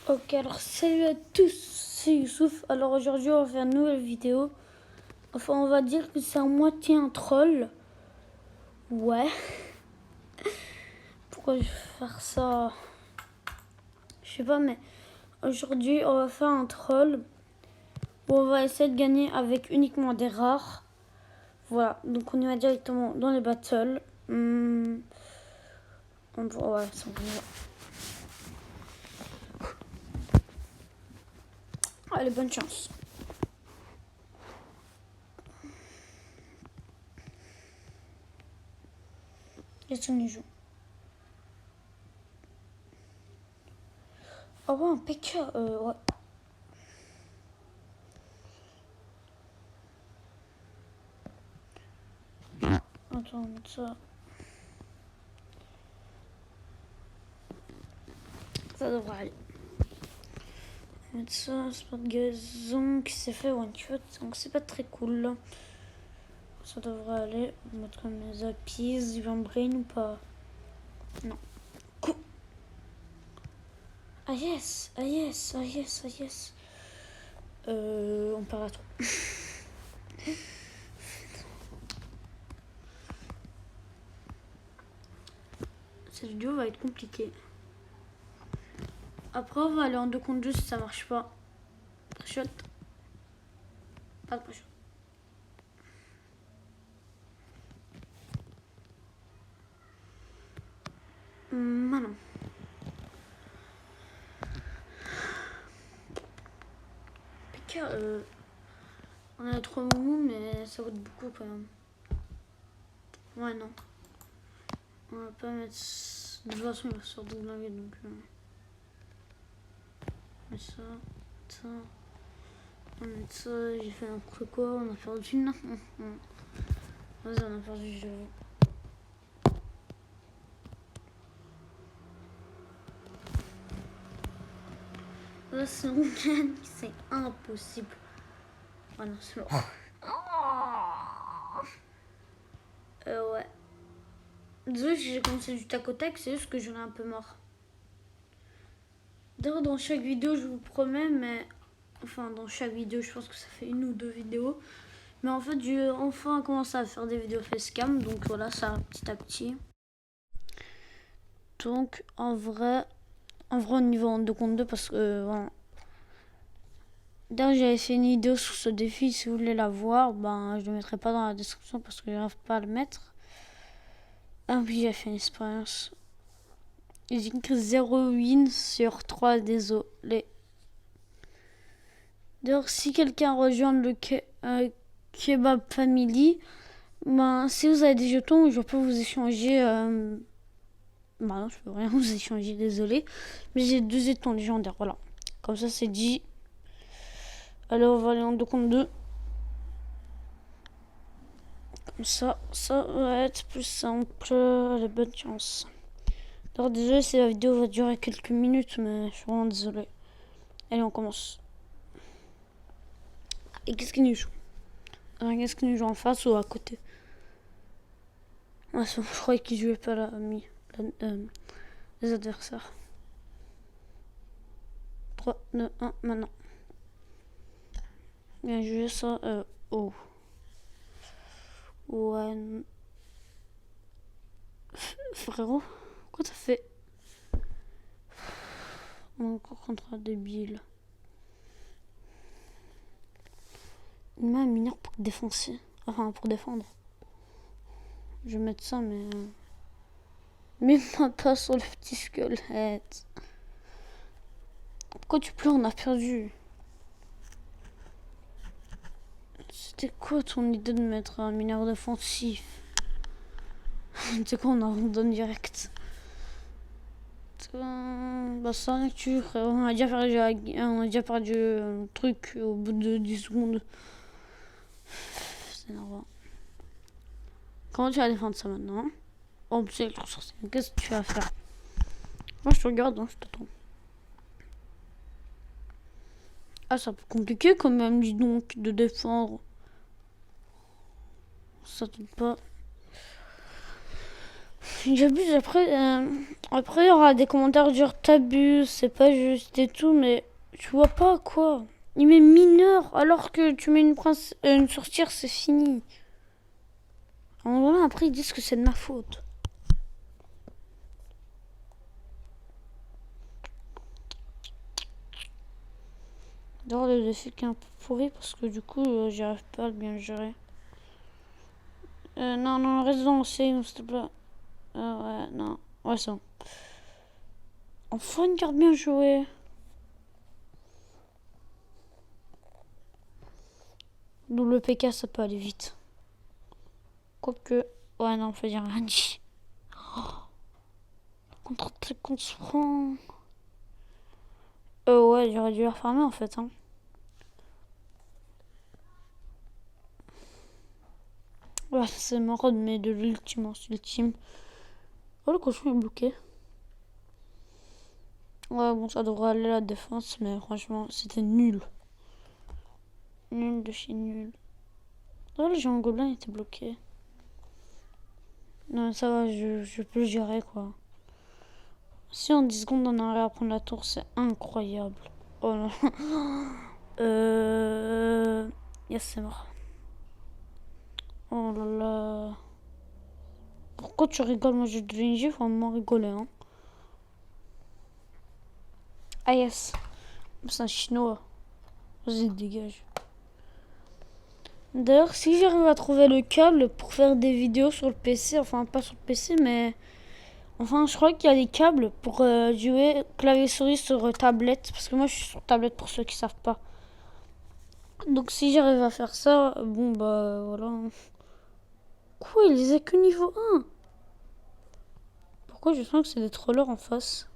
Ok, alors salut à tous, c'est Youssouf. Alors aujourd'hui on va faire une nouvelle vidéo. Enfin on va dire que c'est à moitié un troll. Ouais. Pourquoi je vais faire ça? Je sais pas, mais aujourd'hui on va faire un troll où on va essayer de gagner avec uniquement des rares. Voilà, donc on y va directement dans les battles. Ouais, ça va. Allez, bonne chance. Qu'est-ce qu'on y joue? Oh ouais, un PK, ouais. Attends, on va mettre ça. Ça devrait aller. On va mettre ça, c'est pas de gazon qui s'est fait one shot, donc c'est pas très cool là. Ça devrait aller. On va mettre comme les apis, il va me brain ou pas? Non. Cool. Ah yes, ah yes, ah yes, ah yes. On part à trop. Cette vidéo va être compliquée. Après, on va aller en 2 contre 2 si ça marche pas. Pré-shot. Pas de pré-shot. Maintenant. PK, on a 3 moumous, mais ça coûte beaucoup quand même. Ouais, non. On va pas mettre. De toute façon, il va sortir de blague donc. Mais ça, ça. On met ça, j'ai fait n'importe quoi, on a perdu. Non. Vas-y, on a perdu, je. Là, si on gagne, c'est impossible. Ah non, c'est mort. Ouais. Désolé si j'ai commencé du tac au tac, c'est juste que j'en ai un peu marre. D'ailleurs, dans chaque vidéo, je vous promets, mais. Enfin, dans chaque vidéo, je pense que ça fait 1 ou 2 vidéos. Mais en fait, j'ai enfin commencé à faire des vidéos facecam, donc voilà, ça petit à petit. Donc, en vrai, on y va en 2 contre 2 parce que. Voilà. D'ailleurs, j'avais fait une vidéo sur ce défi, si vous voulez la voir, ben, je ne le mettrai pas dans la description parce que je n'arrive pas à le mettre. Ah oui, j'ai fait une expérience. J'ai écrit 0 win sur 3, désolé. D'ailleurs, si quelqu'un rejoint le Kebab Family, ben, si vous avez des jetons, je peux vous échanger. Bah non, je peux rien vous échanger, désolé. Mais j'ai 2 jetons légendaires, voilà. Comme ça, c'est dit. Allez, on va aller en 2 contre 2. Comme ça va être plus simple. Allez, bonne chance. Alors, désolé si la vidéo va durer quelques minutes, mais je suis vraiment désolé. Allez, on commence. Et qu'est-ce qu'il nous joue? Qu'est-ce qu'il nous joue en face ou à côté? Ah, je croyais qu'il jouait pas les adversaires. 3, 2, 1, maintenant. Bien joué ça. Oh. Ouais. Frérot, quoi t'as fait? On est encore contre un débile. Il met un mineur pour défoncer. Enfin, pour défendre. Je vais mettre ça, mais. Mets-moi pas sur le petit squelette. Pourquoi tu pleures? On a perdu. C'était quoi ton idée de mettre un mineur défensif? C'est quoi, on a abandonne direct. Bah ça en est que tu, frère. On a déjà perdu un truc au bout de 10 secondes. C'est énervant. Comment tu vas défendre ça maintenant? Oh, c'est qu'est-ce que tu vas faire? Moi je te regarde, hein, je t'attends. Ah, c'est un peu compliqué quand même, dis donc, de défendre. Ça t'aide pas. J'abuse. Après, il y aura des commentaires genre t'abuses, c'est pas juste et tout, mais tu vois pas quoi. Il met mineur alors que tu mets une sorcière, c'est fini. À un moment donné, après, ils disent que c'est de ma faute. D'ailleurs, le défi qui est un peu pourri parce que du coup, j'y arrive pas à le bien gérer. Non, reste dans l'océan, s'il te plaît. Ouais, non. Ouais, c'est bon. Enfin, une carte bien jouée. Double PK, ça peut aller vite. Quoique. Ouais, non, faut dire rien dit. Contre 50 francs. Ouais, j'aurais dû la farmer en fait. Hein. Ouais, c'est marrant, mais de l'ultime en ultime. Oh, le cochon est bloqué. Ouais, bon, ça devrait aller la défense, mais franchement, c'était nul. Nul de chez nul. Oh, le géant gobelin était bloqué. Non, ça va, je peux le gérer quoi. Si en 10 secondes on arrive à prendre la tour, c'est incroyable. Oh non. Yes, c'est mort. Oh là là. Pourquoi tu rigoles? Moi je deviens gif, faut vraiment rigoler. Hein. Ah yes. C'est un chinois. Vas-y, dégage. D'ailleurs, si j'arrive à trouver le câble pour faire des vidéos sur le PC, enfin pas sur le PC, mais... Enfin, je crois qu'il y a des câbles pour jouer clavier-souris sur tablette. Parce que moi je suis sur tablette pour ceux qui savent pas. Donc si j'arrive à faire ça, bon bah voilà. Quoi, il les a que niveau 1? Pourquoi je sens que c'est des trollers en face?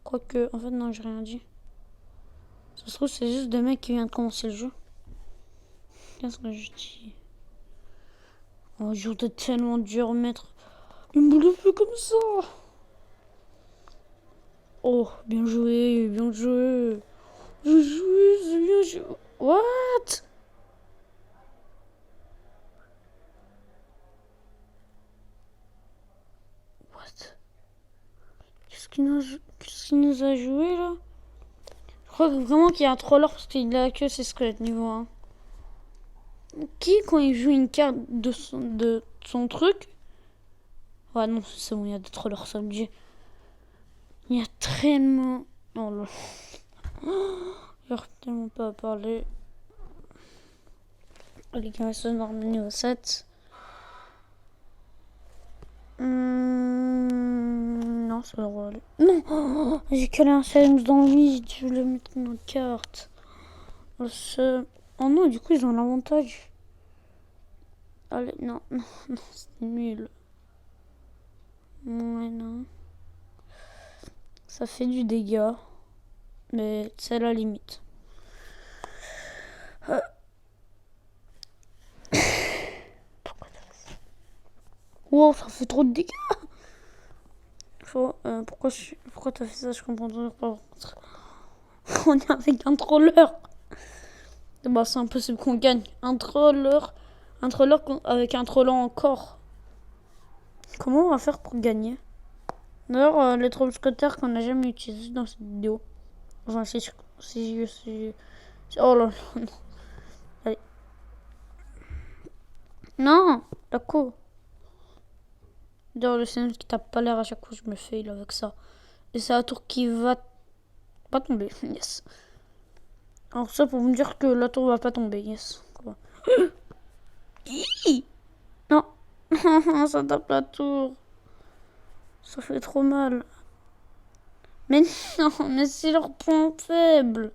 Quoique, en fait non, j'ai rien dit. Ça se trouve c'est juste des mecs qui viennent de commencer le jeu. Qu'est-ce que je dis? Oh, je voudrais tellement dû remettre une boule de feu comme ça. Oh, bien joué, bien joué. Bien joué, c'est bien joué. What? What? Qu'est-ce qu'il nous a joué là? Je crois vraiment qu'il y a un troller parce qu'il a que ses squelettes niveau 1. Qui, quand il joue une carte de son truc... Ouais, non, c'est bon, il y a des trollers samedi. Il y a tellement... Oh là. J'arrive tellement pas à parler. Les caméras normes niveau 7. Non, ça va aller. Non, j'ai calé un challenge dans le mid. Je vais le mettre dans la carte. Oh non, du coup, ils ont l'avantage. Allez, non, c'est nul. Ouais, non. Ça fait du dégât. Mais c'est la limite. Pourquoi t'as fait ça? Wow, ça fait trop de dégâts. Pourquoi t'as fait ça? Je comprends toujours pas. On est avec un troller. Bah, c'est impossible qu'on gagne. Un troller avec un troller encore. Comment on va faire pour gagner? D'ailleurs, les trollscotters qu'on n'a jamais utilisés dans cette vidéo. Enfin, oh là là, non. Allez. Non, d'accord. D'ailleurs, le scénario qui tape pas l'air à chaque fois, je me fail avec ça. Et c'est la tour qui va pas tomber. Yes. Alors ça pour me dire que la tour va pas tomber. Yes. Non. Ça tape la tour. Ça fait trop mal. Mais non, mais c'est leur point faible.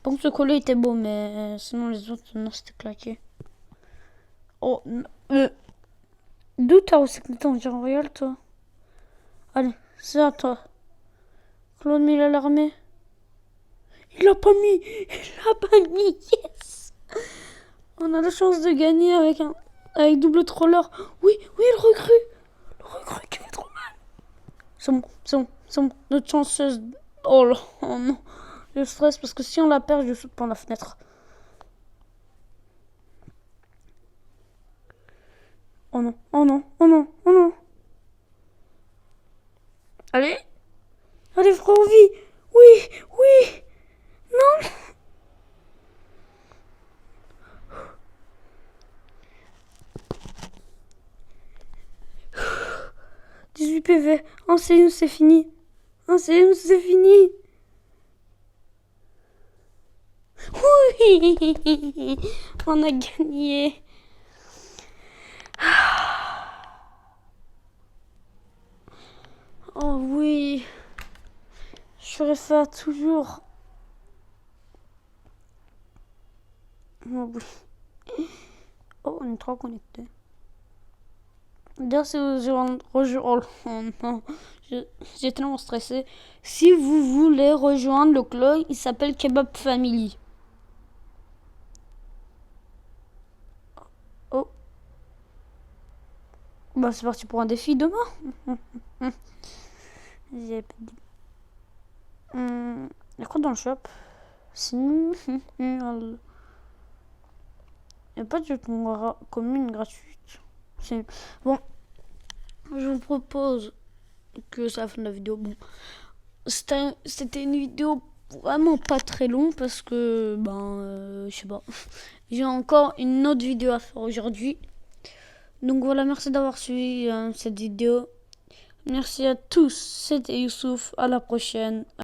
Bon, ce collet était beau, mais sinon les autres, non, c'était claqué. Oh, d'où t'as aussi que t'es en royal, toi? Allez, c'est à toi. Claude, mais il a l'armée. Il l'a pas mis. Il l'a pas mis. Yes. On a la chance de gagner avec double troller. Oui, le recrue. Le recrue qui fait trop mal. C'est bon. Notre chanceuse. Oh là, oh non. Je stresse parce que si on la perd, je saute par la fenêtre. Oh non. Allez. Allez, frérot, vie. Oui, oui. Non. 18 PV. Oh, c'est fini. Oh, c'est fini. Oui. On a gagné. Oh oui. Je ferai ça toujours. Oh oui. Oh, on est trop connectés. D'ailleurs, si vous rejoindre... Oh non, j'ai tellement stressé. Si vous voulez rejoindre le club, il s'appelle Kebab Family. Oh. Bah, c'est parti pour un défi demain. J'ai pas dit. Il y a quoi dans le shop? Sinon, il n'y a pas de commune gratuite. Bon, je vous propose que c'est la fin de la vidéo. Bon, c'était une vidéo vraiment pas très longue parce que, je sais pas. J'ai encore une autre vidéo à faire aujourd'hui. Donc voilà, merci d'avoir suivi cette vidéo. Merci à tous, c'était Youssouf, à la prochaine.